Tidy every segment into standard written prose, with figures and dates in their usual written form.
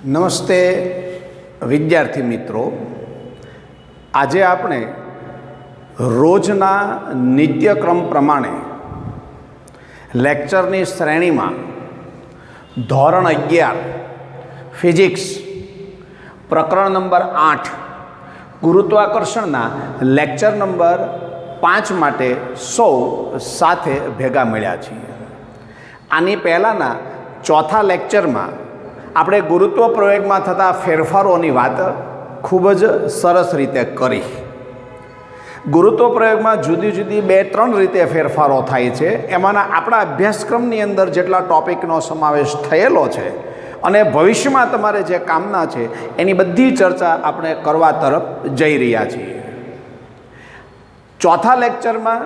નમસ્તે વિદ્યાર્થી મિત્રો, આજે આપણે રોજના નિત્યક્રમ પ્રમાણે લેક્ચરની શ્રેણીમાં ધોરણ 11 ફિઝિક્સ પ્રકરણ નંબર 8 ગુરુત્વાકર્ષણના લેક્ચર નંબર 5 માટે સૌ સાથે ભેગા મળ્યા છીએ. આની પહેલાંના ચોથા લેક્ચરમાં આપણે ગુરુત્વ પ્રયોગમાં થતા ફેરફારોની વાત ખૂબ જ સરસ રીતે કરી. ગુરુત્વ પ્રયોગમાં જુદી જુદી 2-3 રીતે ફેરફારો થાય છે. એમાંના આપણા અભ્યાસક્રમની અંદર જેટલા ટૉપિકનો સમાવેશ થયેલો છે અને ભવિષ્યમાં તમારે જે કામના છે એની બધી ચર્ચા આપણે કરવા તરફ જઈ રહ્યા છીએ. ચોથા લેક્ચરમાં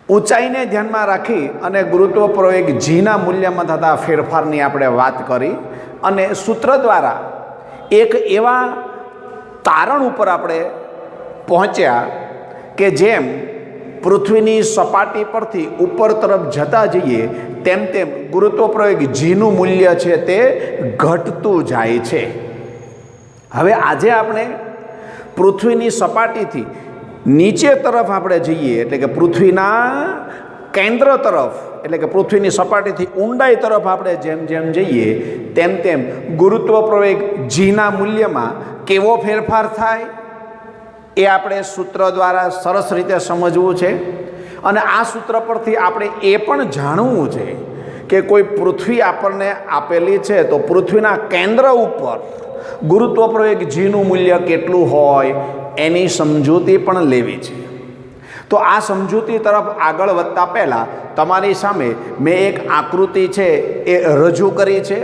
ઊંચાઈને ધ્યાનમાં રાખી અને ગુરુત્વ પ્રયોગ જીના મૂલ્યમાં થતા ફેરફારની આપણે વાત કરી અને સૂત્ર દ્વારા એક એવા તારણ ઉપર આપણે પહોંચ્યા કે જેમ પૃથ્વીની સપાટી પરથી ઉપર તરફ જતા જઈએ તેમ તેમ ગુરુત્વ પ્રયોગ જીનું મૂલ્ય છે તે ઘટતું જાય છે. હવે આજે આપણે પૃથ્વીની સપાટીથી નીચે તરફ આપણે જઈએ એટલે કે પૃથ્વીના કેન્દ્ર તરફ એટલે કે પૃથ્વીની સપાટીથી ઊંડાઈ તરફ આપણે જેમ જેમ જઈએ તેમ તેમ ગુરુત્વ પ્રયોગ જીના મૂલ્યમાં કેવો ફેરફાર થાય એ આપણે સૂત્ર દ્વારા સરસ રીતે સમજવું છે. અને આ સૂત્ર પરથી આપણે એ પણ જાણવું છે કે કોઈ પૃથ્વી આપણને આપેલી છે તો પૃથ્વીના કેન્દ્ર ઉપર ગુરુત્વ પ્રયોગ જીનું મૂલ્ય કેટલું હોય એની સમજૂતી પણ લેવી છે. તો આ સમજૂતી તરફ આગળ વધતા પહેલાં તમારી સામે મેં એક આકૃતિ છે એ રજૂ કરી છે.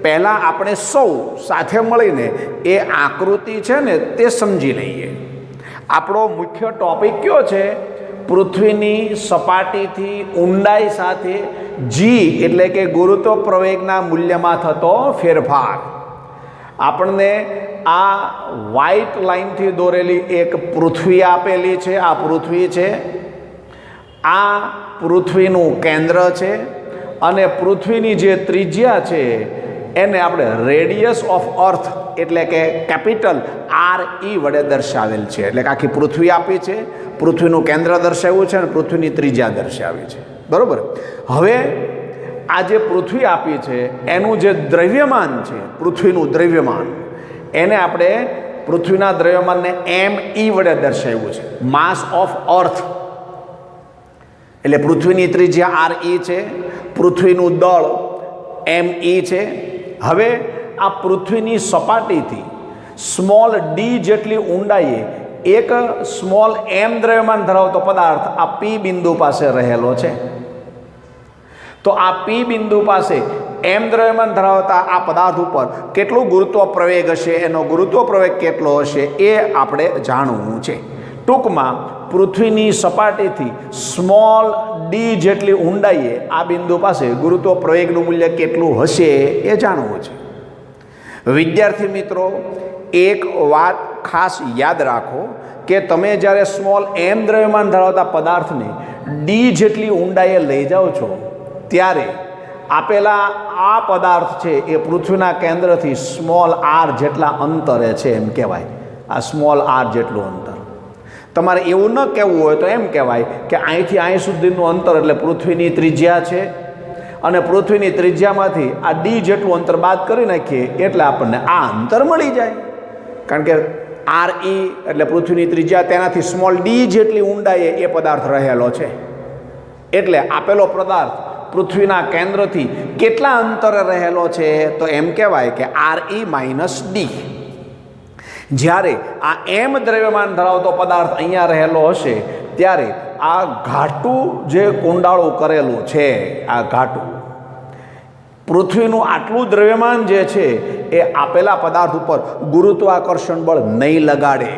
પહેલાં આપણે સૌ સાથે મળીને એ આકૃતિ છે ને તે સમજી લઈએ. આપણો મુખ્ય ટૉપિક કયો છે? પૃથ્વીની સપાટીથી ઊંડાઈ સાથે જી એટલે કે ગુરુત્વ પ્રવેગના મૂલ્યમાં થતો ફેરફાર. આપણને આ વ્હાઇટ લાઇનથી દોરેલી એક પૃથ્વી આપેલી છે. આ પૃથ્વી છે, આ પૃથ્વીનું કેન્દ્ર છે અને પૃથ્વીની જે ત્રિજ્યા છે એને આપણે રેડિયસ ઓફ અર્થ એટલે કે કેપિટલ RE વડે દર્શાવેલ છે. એટલે કે આખી પૃથ્વી આપી છે, પૃથ્વીનું કેન્દ્ર દર્શાવ્યું છે અને પૃથ્વીની ત્રિજ્યા દર્શાવી છે. બરાબર. હવે આ જે પૃથ્વી આપી છે એનું જે દ્રવ્યમાન છે, પૃથ્વીનું દ્રવ્યમાન, એને આપણે પૃથ્વીના દ્રવ્યમાનને ME વડે દર્શાવ્યું છે, માસ ઓફ અર્થ. એટલે પૃથ્વીની ત્રિજ્યા RE છે, પૃથ્વીનું દળ ME છે. હવે આ પૃથ્વીની સપાટીથી સ્મોલ d જેટલી ઊંડાઈએ એક સ્મોલ m દ્રવ્યમાન ધરાવતો પદાર્થ આ P બિંદુ પાસે રહેલો છે. તો આ P બિંદુ પાસે m દ્રવ્યમાન ધરાવતા આ પદાર્થ ઉપર કેટલું ગુરુત્વ પ્રવેગ હશે, એનો ગુરુત્વ પ્રવેગ કેટલો હશે એ આપણે જાણવું છે. ટૂંકમાં પૃથ્વીની સપાટીથી સ્મોલ d જેટલી ઊંડાઈએ આ બિંદુ પાસે ગુરુત્વ પ્રવેગનું મૂલ્ય કેટલું હશે એ જાણવું છે. વિદ્યાર્થી મિત્રો, એક વાત ખાસ યાદ રાખો કે તમે જ્યારે સ્મોલ m દ્રવ્યમાન ધરાવતા પદાર્થને d જેટલી ઊંડાઈએ લઈ જાઓ છો ત્યારે આપેલા આ પદાર્થ છે એ પૃથ્વીના કેન્દ્રથી સ્મોલ r જેટલા અંતરે છે એમ કહેવાય. આ સ્મોલ r જેટલું અંતર. તમારે એવું ન કહેવું હોય તો એમ કહેવાય કે અહીંથી અહીં સુધીનું અંતર એટલે પૃથ્વીની ત્રિજ્યા છે અને પૃથ્વીની ત્રિજ્યામાંથી આ d જેટલું અંતર બાદ કરી નાખીએ એટલે આપણને આ અંતર મળી જાય. કારણ કે RE એટલે પૃથ્વીની ત્રિજ્યા, તેનાથી સ્મોલ d જેટલી ઊંડાઈએ એ પદાર્થ રહેલો છે. એટલે આપેલો પદાર્થ પૃથ્વીના કેન્દ્રથી કેટલા અંતરે રહેલો છે તો એમ કહેવાય કે RE - d. જ્યારે આ m દ્રવ્યમાન ધરાવતો પદાર્થ અહીંયા રહેલો હશે ત્યારે આ ઘાટું જે કુંડાળું કરેલું છે, આ ઘાટું પૃથ્વીનું આટલું દ્રવ્યમાન જે છે એ આપેલા પદાર્થ ઉપર ગુરુત્વાકર્ષણ બળ નહીં લગાડે.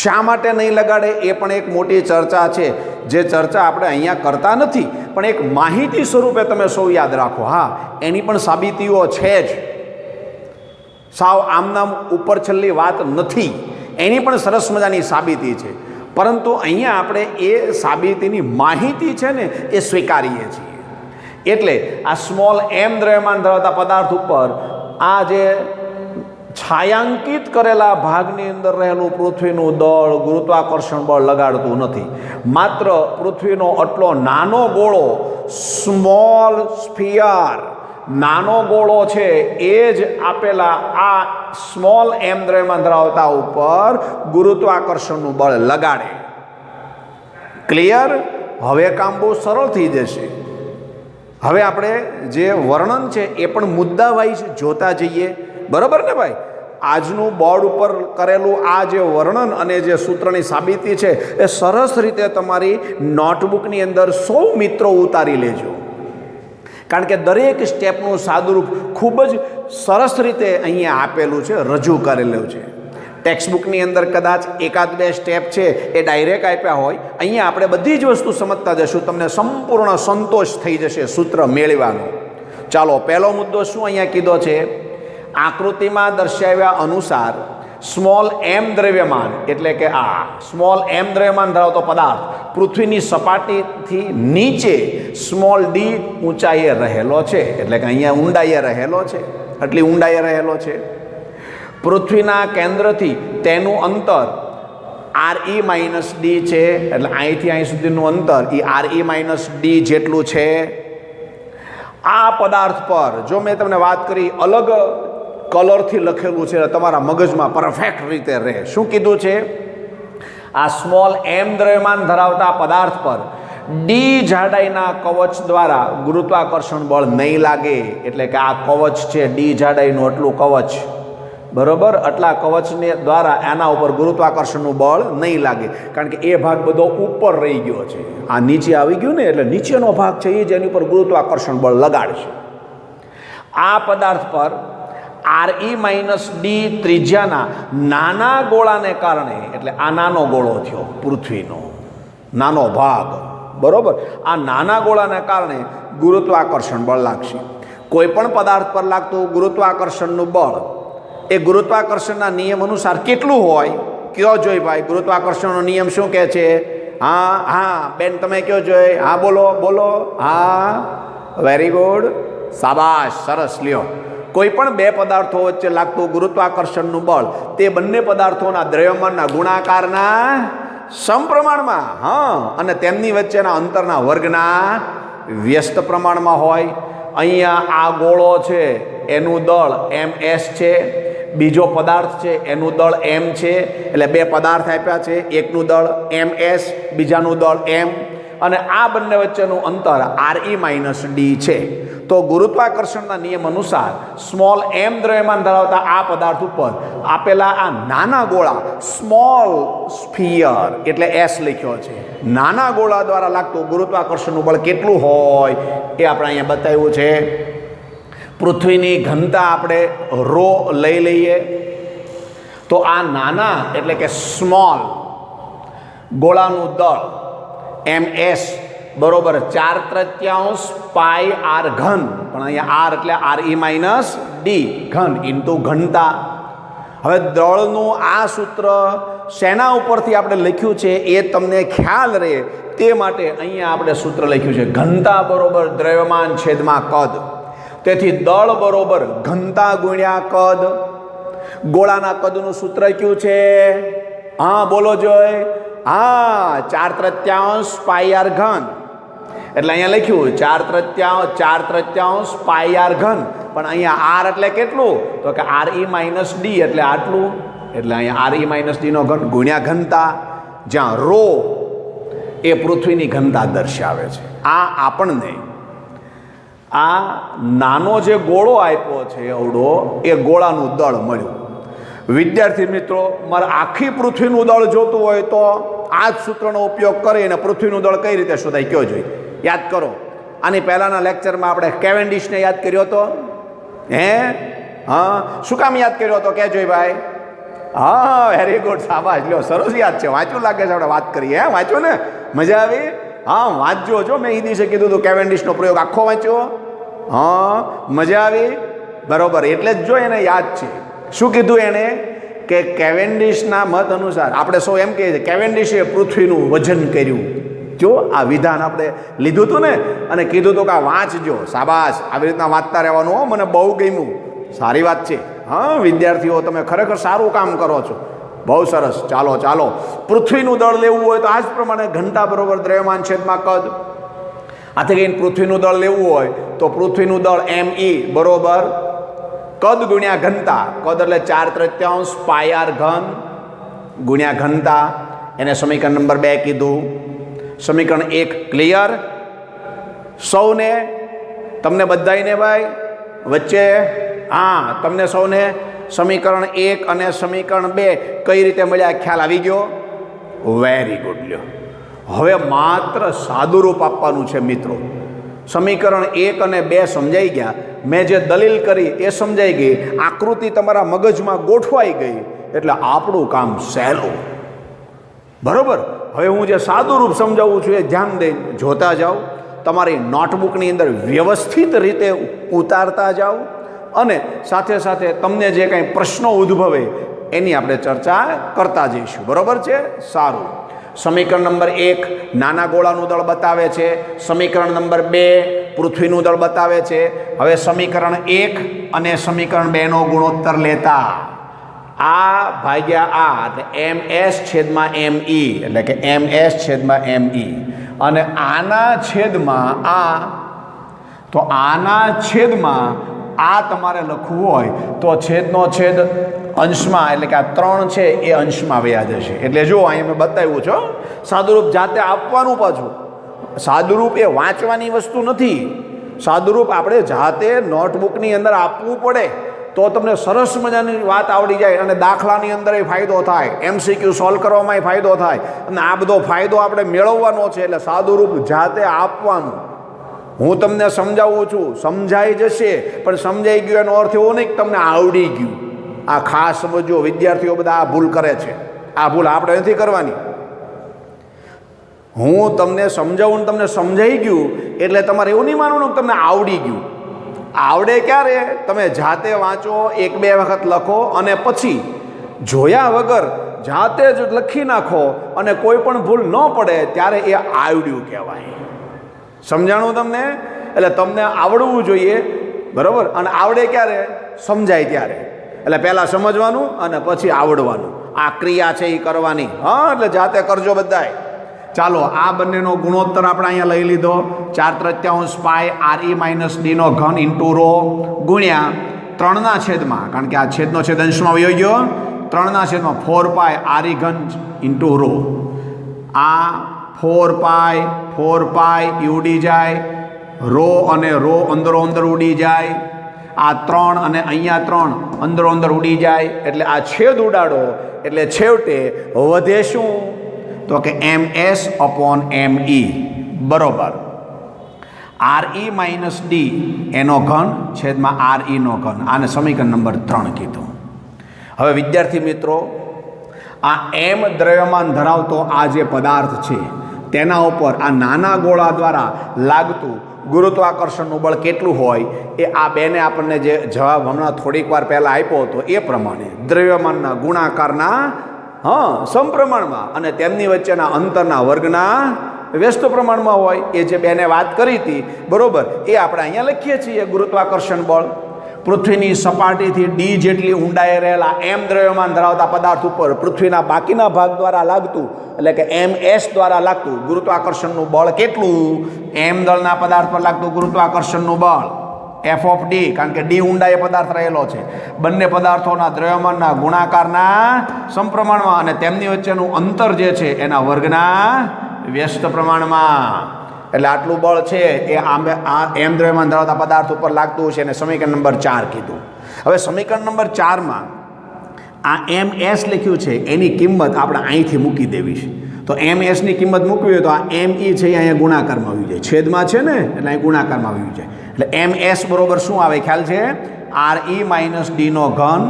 શા માટે નહીં લગાડે એ પણ એક મોટી ચર્ચા છે, જે ચર્ચા આપણે અહીંયા કરતા નથી, પણ એક માહિતી સ્વરૂપે તમે સૌ યાદ રાખો. હા, એની પણ સાબિતીઓ છે જ, સાવ આમનામ ઉપર છેલ્લી વાત નથી. એની પણ સરસ મજાની સાબિતી છે. પરંતુ અહીંયા આપણે એ સાબિતીની માહિતી છે ને એ સ્વીકારીએ છીએ એટલે આ સ્મોલ એમ દ્રવ્યમાન ધરાવતા પદાર્થ ઉપર આ જે છાયાંકિત કરેલા ભાગની અંદર રહેલું પૃથ્વીનું દળ ગુરુત્વાકર્ષણ બળ લગાડતું નથી. માત્ર પૃથ્વીનો આટલો નાનો ગોળો સ્મોલ સ્ફિયર નાનો ગોળો છે એ જ આપેલા આ સ્મોલ એમ દ્રવ્યમાન ધરાવતા ઉપર ગુરુત્વાકર્ષણનું બળ લગાડે. ક્લિયર? હવે કામ બહુ સરળ થઈ જશે. હવે આપણે જે વર્ણન છે એ પણ મુદ્દા વાઇઝ જોતા જઈએ. બરાબર ને ભાઈ? આજનું બોર્ડ ઉપર કરેલું આ જે વર્ણન અને જે સૂત્રની સાબિતી છે એ સરસ રીતે તમારી નોટબુકની અંદર સૌ મિત્રો ઉતારી લેજો. કારણ કે દરેક સ્ટેપનું સાદુરૂપ ખૂબ જ સરસ રીતે અહીંયા આપેલું છે, રજૂ કરેલું છે. ટેક્સ્ટબુકની અંદર કદાચ એકાદ બે સ્ટેપ છે એ ડાયરેક્ટ આપ્યા હોય, અહીંયા આપણે બધી જ વસ્તુ સમજતા જશું. તમને સંપૂર્ણ સંતોષ થઈ જશે સૂત્ર મેળવવાનો. ચાલો, પહેલો મુદ્દો શું અહીંયા કીધો છે? આકૃતિમાં દર્શાવ્યા અનુસાર સ્મોલ એમ દ્રવ્યમાન એટલે કે આ સ્મોલ એમ દ્રવ્યમાન ધરાવતો પદાર્થ પૃથ્વીની સપાટીથી નીચે સ્મોલ ડી ઊંચાઈએ રહેલો છે. એટલે કે અહીંયા ઊંડાઈએ રહેલો છે, આટલી ઊંડાઈએ રહેલો છે. પૃથ્વીના કેન્દ્રથી તેનું અંતર RE - D છે. એટલે અહીંથી અહીં સુધીનું અંતર એ RE - D જેટલું છે. આ પદાર્થ પર જો મેં તમને વાત કરી અલગ કલરથી લખેલું છે, તમારા મગજમાં પરફેક્ટ રીતે રહે. શું કીધું છે? આ સ્મોલ એમ દ્રવ્યમાન ધરાવતા પદાર્થ પર ડી જાડાઈના કવચ દ્વારા ગુરુત્વાકર્ષણ બળ નહીં લાગે. એટલે કે આ કવચ છે ડી જાડાઈનું આટલું કવચ, બરોબર? આટલા કવચને દ્વારા એના ઉપર ગુરુત્વાકર્ષણનું બળ નહીં લાગે. કારણ કે એ ભાગ બધો ઉપર રહી ગયો છે. આ નીચે આવી ગયું ને, એટલે નીચેનો ભાગ છે એ જેની ઉપર ગુરુત્વાકર્ષણ બળ લગાડશે. આ પદાર્થ પર RE - D ત્રિજ્યાના નાના ગોળાને કારણે, એટલે આ નાનો ગોળો થયો પૃથ્વીનો નાનો ભાગ, બરોબર? આ નાના ગોળાને કારણે ગુરુત્વાકર્ષણ બળ લાગશે. કોઈ પણ પદાર્થ પર લાગતું ગુરુત્વાકર્ષણનું બળ એ ગુરુત્વાકર્ષણના નિયમ અનુસાર કેટલું હોય? કયો જોઈ ભાઈ? ગુરુત્વાકર્ષણનો નિયમ શું કહે છે? હા હા બેન, તમે કયો જોઈ? હા બોલો બોલો. હા, વેરી ગુડ, શાબાશ, સરસ. લ્યો, કોઈ પણ બે પદાર્થો વચ્ચે લાગતું ગુરુત્વાકર્ષણનું બળ તે બંને પદાર્થોના દ્રવ્યમાનના ગુણાકારના સમપ્રમાણમાં, હા, અને તેમની વચ્ચેના અંતરના વર્ગના વ્યસ્ત પ્રમાણમાં હોય. અહીંયા આ ગોળો છે એનું દળ ms છે, બીજો પદાર્થ છે એનું દળ m છે. એટલે બે પદાર્થ આપ્યા છે, એકનું દળ ms, બીજાનું દળ m, અને આ બંને વચ્ચેનું અંતર RE - D છે. તો ગુરુત્વાકર્ષણના નિયમ અનુસાર સ્મોલ એમ દ્રવ્યમાન ધરાવતા આ પદાર્થ ઉપર આપેલા આ નાના ગોળા સ્મોલ સ્ફિયર એટલે S લખ્યો છે, નાના ગોળા દ્વારા લાગતું ગુરુત્વાકર્ષણનું બળ કેટલું હોય એ આપણે અહીંયા બતાવ્યું છે. પૃથ્વીની ઘનતા આપણે ρ લઈ લઈએ તો આ નાના એટલે કે સ્મોલ ગોળાનું દળ ms બરોબર 4/3 પાઈ r ઘન, પણ અહીંયા r એટલે RE - D ઘન ઇન્ટુ ઘનતા. હવે દળનું આ સૂત્ર શેના ઉપરથી આપણે લખ્યું છે એ તમને ખ્યાલ રહે તે માટે અહીંયા આપણે સૂત્ર લખ્યું છે ઘનતા બરોબર દ્રવ્યમાન છેદમાં કદ. તેથી દળ બરોબર ઘનતા ગુણ્યા કદ. ગોળાના કદનું સૂત્ર કયું છે? હા બોલો જોય. હા, 4/3 પાઈ r ઘન. એટલે અહીંયા લખ્યું 4/3 પાઈ r ઘન, પણ અહીંયા r એટલે કેટલું? તો કે RE - D એટલે આટલું. એટલે અહીંયા RE - D નો ઘન ગુણ્યા ઘનતા, જ્યાં ρ એ પૃથ્વીની ઘનતા દર્શાવે છે. આ આપણને આ નાનો જે ગોળો આપ્યો છે એવડો, એ ગોળાનું દળ મળ્યું. વિદ્યાર્થી મિત્રો, મારે આખી પૃથ્વીનું દળ જોતું હોય તો આ જ સૂત્રનો ઉપયોગ કરીને પૃથ્વીનું દળ કઈ રીતે શોધાય કયો જોઈએ? યાદ કરો. આની પહેલાંના લેક્ચરમાં આપણે કેવેન્ડિશને યાદ કર્યો હતો. હે, હા, શું કામ યાદ કર્યો હતો કે જોઈ ભાઈ? હા, વેરી ગુડ, શાબાશ. લ્યો, સરસ યાદ છે. વાંચ્યું લાગે છે, આપણે વાત કરીએ. હે, વાંચ્યું ને? મજા આવી? હા, વાંચજો. જો મેં એ દિવસે કીધું હતું કેવેન્ડિશનો પ્રયોગ આખો વાંચ્યો. હા, મજા આવી? બરોબર, એટલે જ જો એને યાદ છે. શું કીધું એણે? કે કેવેન્ડિશના મત અનુસાર આપણે સૌ એમ કહીએ છીએ કેવેન્ડિશે પૃથ્વીનું વજન કર્યું. જો આ વિધાન આપણે લીધું હતું ને અને કીધું હતું કે આ વાંચજો, શાબાશ, આવી રીતના વાંચતા રહેવાનું. હો, મને બહુ ગમ્યું, સારી વાત છે. હા વિદ્યાર્થીઓ, તમે ખરેખર સારું કામ કરો છો, બહુ સરસ. ચાલો ચાલો, પૃથ્વીનું દળ લેવું હોય તો આ જ પ્રમાણે ઘનતા બરોબર દ્રવ્યમાન છેદમાં કદ. આથી કહીને પૃથ્વીનું દળ લેવું હોય તો પૃથ્વીનું દળ ME બરોબર કદ ગુણ્યા ઘનતા. કદ એટલે 4/3 પાય r ઘન ગુણ્યા ઘનતા. એને સમીકરણ નંબર 2 કીધું. સમીકરણ 1 ક્લિયર સૌને? તમને બધાઈને ભાઈ વચ્ચે? હા, તમને સૌને સમીકરણ 1 અને સમીકરણ 2 કઈ રીતે મળ્યા ખ્યાલ આવી ગયો? Very good. લ્યો, હવે માત્ર સાદુરૂપ આપવાનું છે મિત્રો. સમીકરણ 1 અને 2 સમજાઈ ગયા. મેં જે દલીલ કરી એ સમજાઈ ગઈ, આકૃતિ તમારા મગજમાં ગોઠવાઈ ગઈ, એટલે આપણું કામ સહેલું. બરોબર. હવે હું જે સાદું રૂપ સમજાવું છું એ ધ્યાન દઈને જોતા જાઓ, તમારી નોટબુકની અંદર વ્યવસ્થિત રીતે ઉતારતા જાઓ, અને સાથે સાથે તમને જે કંઈ પ્રશ્નો ઉદ્ભવે એની આપણે ચર્ચા કરતા જઈશું. બરોબર છે? સારું. સમીકરણ નંબર 1 નાના ગોળાનું દળ બતાવે છે. સમીકરણ નંબર 2 પૃથ્વીનું દળ બતાવે છે. હવે સમીકરણ 1 અને સમીકરણ 2 નો ગુણોત્તર લેતા આ ભાગ્યા આ એટલે MS છેદમાં ME, એટલે કે MS છેદમાં ME, અને આના છેદમાં આ. તો આના છેદમાં આ તમારે લખવું હોય તો છેદનો છેદ અંશમાં, એટલે કે આ 3 છે એ અંશમાં વયા જશે. એટલે જો અહીંયા મેં બતાવ્યું છે, સાદુરૂપ જાતે આપવાનું. પાછું સાદુરૂપ એ વાંચવાની વસ્તુ નથી. સાદુરૂપ આપણે જાતે નોટબુકની અંદર આપવું પડે તો તમને સરસ મજાની વાત આવડી જાય, અને દાખલાની અંદર ફાયદો થાય, MCQ સોલ્વ કરવામાં ફાયદો થાય, અને આ બધો ફાયદો આપણે મેળવવાનો છે. એટલે સાદુરૂપ જાતે આપવાનું. હું તમને સમજાવું છું, સમજાઈ જશે, પણ સમજાઈ ગયું એનો અર્થ એવો નહીં કે તમને આવડી ગયું. આ ખાસ સમજો, વિદ્યાર્થીઓ બધા આ ભૂલ કરે છે. આ ભૂલ આપણે નથી કરવાની. હું તમને સમજાવું ને તમને સમજાઈ ગયું એટલે તમારે એવું નહીં માનવાનું કે તમને આવડી ગયું. આવડે ક્યારે? તમે જાતે વાંચો, 1-2 વખત લખો, અને પછી જોયા વગર જાતે જ લખી નાખો, અને કોઈ પણ ભૂલ ન પડે ત્યારે એ આવડ્યું કહેવાય. સમજાણું તમને? એટલે તમને આવડવું જોઈએ. બરાબર. અને આવડે ક્યારે? સમજાય ત્યારે. એટલે પહેલાં સમજવાનું અને પછી આવડવાનું. આ ક્રિયા છે એ કરવાની. હા, એટલે જાતે કરજો બધાય. ચાલો, આ બંનેનો ગુણોત્તર આપણે અહીંયા લઈ લીધો. 4/3 પાય RE - D નો ઘન ઇન્ટુ રો ગુણ્યા 3ના છેદમાં, કારણ કે આ છેદનો છેદ અંશમાં વયો ગયો, 3ના છેદમાં 4 પાય RE ઘન ઇન્ટુ રો. આ 4 પાય એ ઉડી જાય, રો અને રો અંદરો અંદર ઉડી જાય. આ 3 અને અહીંયા 3 અંદરો અંદર ઉડી જાય. એટલે આ છેદ ઉડાડો એટલે છેવટે વધે શું? તો કે MS/ME બરોબર RE - D એનો ઘન છેદમાં RE નો ઘન. આને સમીકરણ નંબર 3 કીધું. હવે વિદ્યાર્થી મિત્રો, આ M દ્રવ્યમાન ધરાવતો આ જે પદાર્થ છે તેના ઉપર આ નાના ગોળા દ્વારા લાગતું ગુરુત્વાકર્ષણનું બળ કેટલું હોય એ આ બેને આપણને જે જવાબ હમણાં થોડીક વાર પહેલાં આપ્યો હતો એ પ્રમાણે દ્રવ્યમાનના ગુણાકારના સમપ્રમાણમાં અને તેમની વચ્ચેના અંતરના વર્ગના વ્યસ્ત પ્રમાણમાં હોય. એ જે બેને વાત કરી હતી બરોબર, એ આપણે અહીંયા લખીએ છીએ. ગુરુત્વાકર્ષણ બળ પૃથ્વીની સપાટીથી D જેટલી ઊંડાઈએ રહેલા M દ્રવ્યમાન ધરાવતા પદાર્થ ઉપર પૃથ્વીના બાકીના ભાગ દ્વારા લાગતું, એટલે કે MS દ્વારા લાગતું ગુરુત્વાકર્ષણનું બળ કેટલું? M દળના પદાર્થ પર લાગતું ગુરુત્વાકર્ષણનું બળ F(D), કારણ કે D ઊંડાઈએ પદાર્થ રહેલો છે. બંને પદાર્થોના દ્રવ્યમાનના ગુણાકારના સમપ્રમાણમાં અને તેમની વચ્ચેનું અંતર જે છે એના વર્ગના વ્યસ્ત પ્રમાણમાં. એટલે આટલું બળ છે એ આ M દ્રવ્યમાન ધરાવતા પદાર્થ ઉપર લાગતું છે, અને સમીકરણ નંબર 4 કીધું. હવે સમીકરણ નંબર 4માં આ MS લખ્યું છે એની કિંમત આપણે અહીંથી મૂકી દેવી છે. તો MSની કિંમત મૂકવી હોય તો આ ME છે એ અહીંયા ગુણાકારમાં આવી જાય. છેદમાં છે ને, એટલે અહીં ગુણાકારમાં આવી જાય. એટલે MS બરોબર શું આવે ખ્યાલ છે? RE - D નો ઘન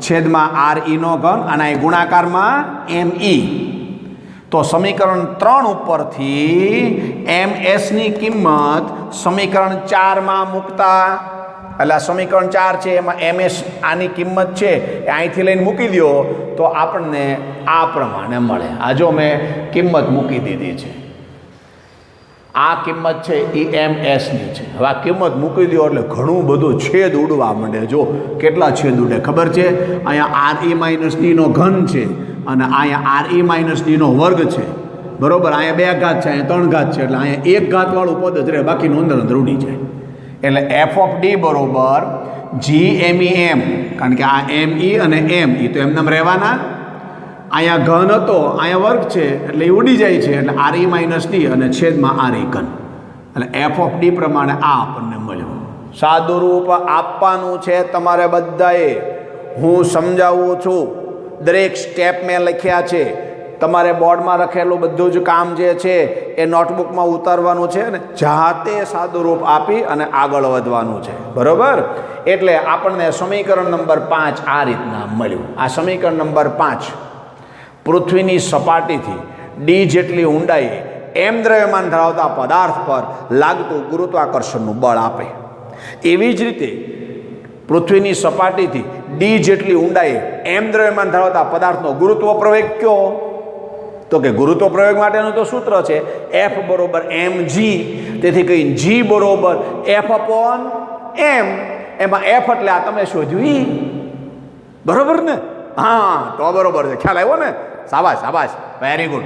છેદમાં RE નો ઘન, અને અહીં ગુણાકારમાં ME. તો સમીકરણ 3 ઉપરથી MSની કિંમત સમીકરણ 4માં મૂકતા, એટલે સમીકરણ 4 છે એમાં MS આની કિંમત છે એ અહીંથી લઈને મૂકી દો તો આપણને આ પ્રમાણે મળે. આ જો મેં કિંમત મૂકી દીધી છે. આ કિંમત છે એ MS-ની છે. હવે આ કિંમત મૂકી દો એટલે ઘણું બધું છેદ ઉડવા માંડે. જો કેટલા છેદ ઉડે ખબર છે? અહીંયા RE-Dનો ઘન છે અને અહીંયા RE-Dનો વર્ગ છે, બરોબર. અહીંયા 2 ઘાત છે, અહીંયા 3 ઘાત છે, એટલે અહીંયા 1 ઘાતવાળું પદ જ રહે, બાકીનું અંદર ઉડી જાય. એટલે f(D) બરોબર GMEM, કારણ કે આ ME અને ME તો એમને રહેવાના. અહીંયા ઘન હતો, અહીંયા વર્ગ છે, એટલે એ ઉડી જાય છે. એટલે RE-D અને છેદમાં RE ઘન, એટલે f(D) પ્રમાણે આ આપણને મળ્યું. સાદું રૂપ આપવાનું છે તમારે બધાએ. હું સમજાવું છું, દરેક સ્ટેપ મેં લખ્યા છે. તમારે બોર્ડમાં લખેલું બધું જ કામ જે છે એ નોટબુકમાં ઉતારવાનું છે અને જાતે સાદું રૂપ આપી અને આગળ વધવાનું છે, બરાબર. એટલે આપણને સમીકરણ નંબર 5 આ રીતના મળ્યું. આ સમીકરણ નંબર 5 પૃથ્વીની સપાટીથી D જેટલી ઊંડાઈએ M દ્રવ્યમાન ધરાવતા પદાર્થ પર લાગતું ગુરુત્વાકર્ષણનું બળ આપે. એવી જ રીતે પૃથ્વીની સપાટીથી D જેટલી ઊંડાઈએ M દ્રવ્યમાન ધરાવતા પદાર્થનો ગુરુત્વ પ્રવેગ કયો? તો કે ગુરુત્વ પ્રવેગ માટેનું તો સૂત્ર છે F બરોબર mg. તેથી કઈ G બરોબર F/m. એમાં F એટલે આ તમે શોધ્યું, બરોબર ને? હા, તો બરોબર છે, ખ્યાલ આવ્યો ને? શાબાશ શાબાશ, વેરી ગુડ.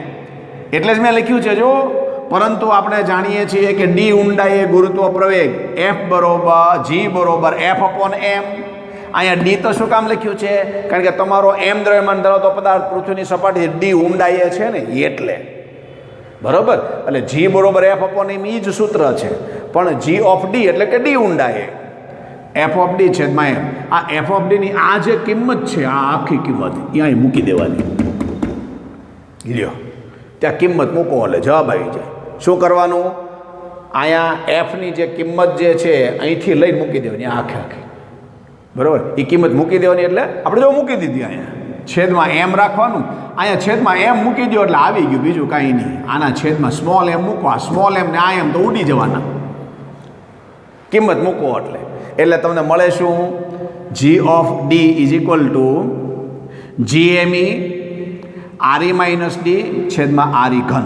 એટલે જ મેં લખ્યું છે જો. પરંતુ આપણે જાણીએ છીએ કે D ઊંડાઈએ ગુરુત્વ પ્રવેગ F બરોબર G બરોબર F/m. અહીંયા D તો શું કામ લખ્યું છે? કારણ કે તમારો M દ્રવ્યમાન ધરાવતો પદાર્થ પૃથ્વીની સપાટીથી D ઊંડાઈએ છે ને, એટલે બરોબર. એટલે G બરોબર F/m એ જ સૂત્ર છે, પણ G(D) એટલે કે D ઊંડાઈએ f(D) છેદમાં M. આ f(D) ની આ જે કિંમત છે, આ આખી કિંમત અહીંયા મૂકી દેવાની. લ્યો, ત્યાં કિંમત મૂકો એટલે જવાબ આવી જાય. શું કરવાનું? અહીંયા F ની જે કિંમત જે છે અહીંથી લઈને મૂકી દેવાની, આખે આખી, બરાબર. એ કિંમત મૂકી દેવાની એટલે આપણે જો મૂકી દીધી, અહીંયા છેદમાં M રાખવાનું. અહીંયા છેદમાં M મૂકી દો એટલે આવી ગયું, બીજું કાંઈ નહીં. આના છેદમાં સ્મોલ m મૂકો, આ સ્મોલ m ને આ m તો ઉડી જવાના. કિંમત મૂકો એટલે તમને મળે શું? G(D) = GME RE-D છેદમાં RE ઘન.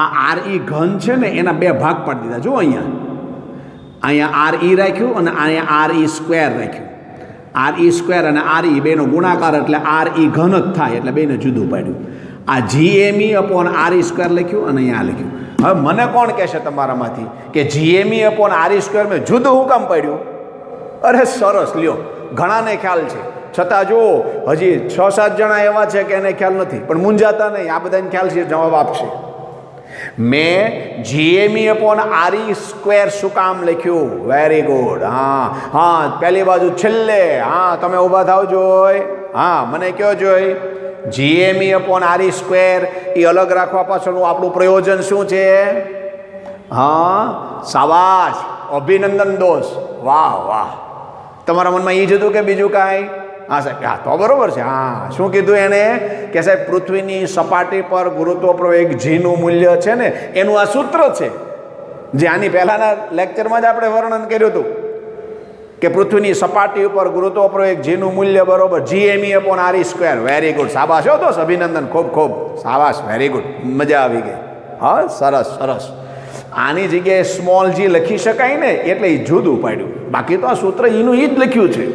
આ RE ઘન છે ને એના 2 ભાગ પાડી દીધા. જો અહીંયા RE રાખ્યું અને અહીંયા RE² રાખ્યું. RE² અને RE બેનો ગુણાકાર એટલે RE ઘન જ થાય, એટલે બેને જુદું પાડ્યું. આ GME/RE² લખ્યું અને અહીંયા લખ્યું. હવે મને કોણ કહેશે તમારામાંથી કે GME/RE² મેં જુદું હું કામ પાડ્યું? અરે સરસ, લ્યો, ઘણાને ખ્યાલ છે, છતાં જો હજી 6-7 જણા એવા છે કે એને ખ્યાલ નથી. પણ મૂંઝાતા નહીં, આ બધાને ખ્યાલ છે, જવાબ આપશે. મેં GME/RE² શું કામ લખ્યું? Very good. હા, પહેલી બાજુ છેલ્લે. હા, તમે ઊભા થાવ જોઈ. હા, મને કયો જોઈ? GME/RE² એ અલગ રાખવા પાછળનું આપણું પ્રયોજન શું છે? હા, શાબાશ, અભિનંદન દોસ્ત, વાહ વાહ. તમારા મનમાં એ જ હતું કે બીજું કાંઈ? હા સાહેબ, હા તો બરોબર છે. હા, શું કીધું એને? કે સાહેબ પૃથ્વીની સપાટી પર ગુરુત્વ પ્રવેગ Gનું મૂલ્ય છે ને એનું આ સૂત્ર છે, જે આની પહેલાના લેક્ચરમાં જ આપણે વર્ણન કર્યું હતું કે પૃથ્વીની સપાટી ઉપર ગુરુત્વ પ્રવેગ Gનું મૂલ્ય બરોબર GME/RE². વેરી ગુડ, શાબાશ હો દોસ્ત, અભિનંદન, ખૂબ ખૂબ શાબાશ, વેરી ગુડ, મજા આવી ગઈ. હા, સરસ સરસ. આની જગ્યાએ સ્મોલ g લખી શકાય ને, એટલે એ જુદું પાડ્યું. બાકી તો આ સૂત્ર એનું એ જ લખ્યું છે.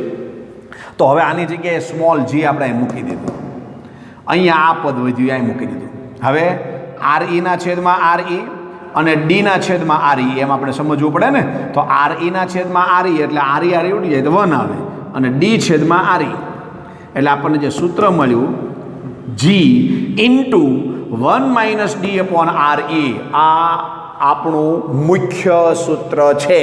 તો હવે આની જગ્યાએ સ્મોલ g આપણે અહીં મૂકી દીધું. અહીંયા આ પદ વધ્યું, અહીં મૂકી દીધું. હવે RE ના છેદમાં RE અને D ના છેદમાં RE એમ આપણે સમજવું પડે ને. તો RE ના છેદમાં RE એટલે RE ઉડી જાય તો 1 આવે, અને D છેદમાં RE એટલે આપણને જે સૂત્ર મળ્યું G × 1 - D/RE. આ આપણું મુખ્ય સૂત્ર છે.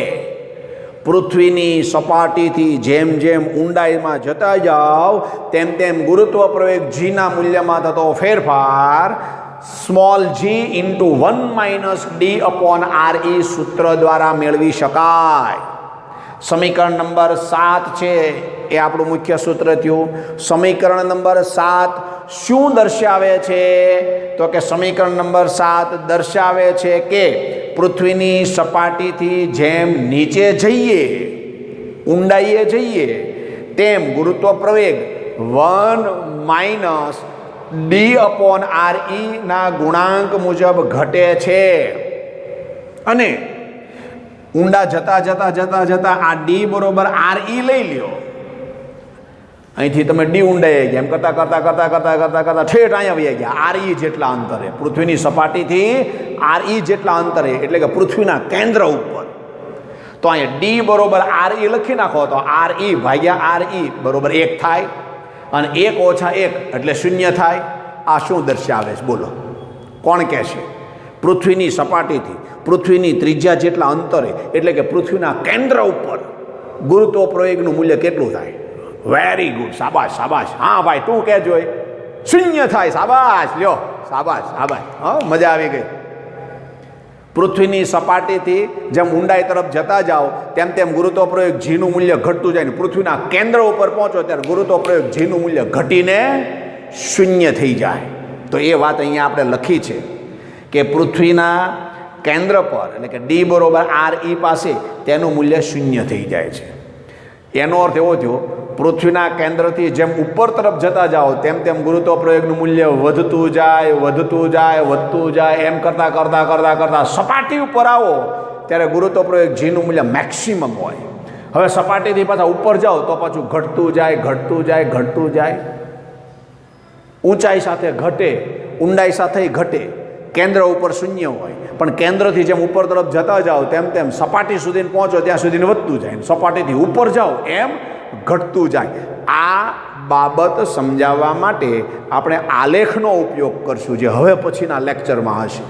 પૃથ્વીની સપાટીથી જેમ જેમ ઊંડાઈમાં જતા જાઓ તેમ તેમ ગુરુત્વ પ્રવેગ Gના મૂલ્યમાં થતો ફેરફાર સ્મોલ g × 1 - D/RE સૂત્ર દ્વારા મેળવી શકાય. સમીકરણ નંબર 7 છે એ આપણું મુખ્ય સૂત્ર થયું. સમીકરણ નંબર 7 શું દર્શાવે છે? તો કે સમીકરણ નંબર 7 દર્શાવે છે કે પૃથ્વીની સપાટીથી જેમ નીચે જઈએ, ઊંડાઈએ જઈએ, તેમ ગુરુત્વ પ્રવેગ 1 - D/RE ના ગુણાંક મુજબ ઘટે છે. અને ઊંડા જતા જતા જતા જતા આ ડી બરોબર આર ઈ લઈ લ્યો, અહીંથી તમે ડી ઊંડાઈ ગયા, એમ કરતા કરતા કરતા કરતા કરતા કરતા ઠેઠ અહીંયા વહી ગયા આર ઈ જેટલા અંતરે, પૃથ્વીની સપાટીથી આર ઈ જેટલા અંતરે, એટલે કે પૃથ્વીના કેન્દ્ર ઉપર. તો અહીંયા ડી બરોબર આર ઈ લખી નાખો તો આર ઈ ભાગ્યા આર ઈ બરોબર 1 થાય, અને 1 ઓછા 1 એટલે 0 થાય. આ શું દર્શાવે છે બોલો, કોણ કહે છે? પૃથ્વીની સપાટીથી પૃથ્વીની ત્રિજ્યા જેટલા અંતરે, એટલે કે પૃથ્વીના કેન્દ્ર ઉપર ગુરુત્વ પ્રયોગનું મૂલ્ય કેટલું થાય? વેરી ગુડ, શાબાશ શાબાશ. હા ભાઈ તું કહેજો 0 થાય. શાબાશ, લ્યો શાબાશ શાબાશ. હા, મજા આવી ગઈ. પૃથ્વીની સપાટીથી જેમ ઊંડાઈ તરફ જતા જાઓ તેમ તેમ ગુરુત્વ પ્રયોગ જીનું મૂલ્ય ઘટતું જાય ને પૃથ્વીના કેન્દ્ર ઉપર પહોંચો ત્યારે ગુરુત્વ પ્રયોગ જીનું મૂલ્ય ઘટીને 0 થઈ જાય. તો એ વાત અહીંયા આપણે લખી છે કે પૃથ્વીના કેન્દ્ર પર, એટલે કે ડી બરોબર આર ઈ પાસે તેનું મૂલ્ય 0 થઈ જાય છે. એનો અર્થ એવો થયો, પૃથ્વીના કેન્દ્રથી જેમ ઉપર તરફ જતા જાઓ તેમ તેમ ગુરુત્વ પ્રયોગનું મૂલ્ય વધતું જાય વધતું જાય વધતું જાય. એમ કરતાં કરતાં કરતાં કરતાં સપાટી ઉપર આવો ત્યારે ગુરુત્વ પ્રયોગ જીનું મૂલ્ય મેક્સિમમ હોય. હવે સપાટીથી પાછા ઉપર જાઓ તો પાછું ઘટતું જાય ઘટતું જાય ઘટતું જાય. ઊંચાઈ સાથે ઘટે, ઊંડાઈ સાથે ઘટે, કેન્દ્ર ઉપર 0 હોય, પણ કેન્દ્રથી જેમ ઉપર તરફ જતા જાઓ તેમ તેમ સપાટી સુધી પહોંચો ત્યાં સુધી વધતું જાય, સપાટીથી ઉપર જાઓ એમ ઘટતું જાય. આ બાબત સમજાવવા માટે આપણે આલેખનો ઉપયોગ કરશું, જે હવે પછીના લેક્ચરમાં હશે.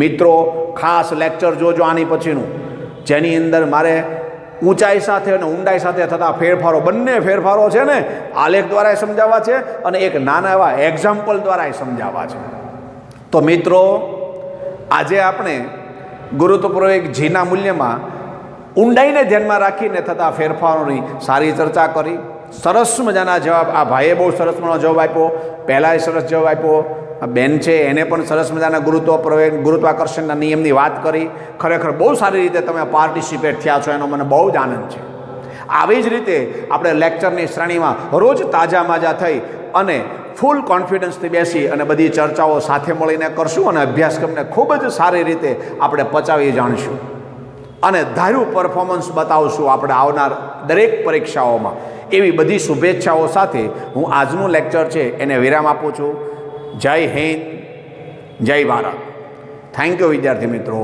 મિત્રો ખાસ લેક્ચર જોજો આની પછીનું, જેની અંદર મારે ઊંચાઈ સાથે અને ઊંડાઈ સાથે થતા ફેરફારો, બંને ફેરફારો છે ને આલેખ દ્વારા સમજાવવા છે અને એક નાના એવા એક્ઝામ્પલ દ્વારા સમજાવવા છે. તો મિત્રો આજે આપણે ગુરુત્વ પ્રયોગ જીના મૂલ્યમાં ઊંડાઈને ધ્યાનમાં રાખીને થતા ફેરફારોની સારી ચર્ચા કરી. સરસ મજાના જવાબ, આ ભાઈએ બહુ સરસ મજાનો જવાબ આપ્યો, પહેલાંય સરસ જવાબ આપ્યો, આ બેન છે એને પણ સરસ મજાના ગુરુત્વ પ્રયોગ ગુરુત્વાકર્ષણના નિયમની વાત કરી. ખરેખર બહુ સારી રીતે તમે પાર્ટિસિપેટ થયા છો, એનો મને બહુ જ આનંદ છે. આવી જ રીતે આપણે લેક્ચરની શ્રેણીમાં રોજ તાજા માજા થઈ અને ફૂલ કોન્ફિડન્સથી બેસી અને બધી ચર્ચાઓ સાથે મળીને કરશું અને અભ્યાસક્રમને ખૂબ જ સારી રીતે આપણે પચાવી જાણશું અને ધાર્યું પરફોર્મન્સ બતાવશું આપણે આવનાર દરેક પરીક્ષાઓમાં. એવી બધી શુભેચ્છાઓ સાથે હું આજનું લેક્ચર છે એને વિરામ આપું છું. જય હિન્દ, જય ભારત. થેન્ક યુ વિદ્યાર્થી મિત્રો.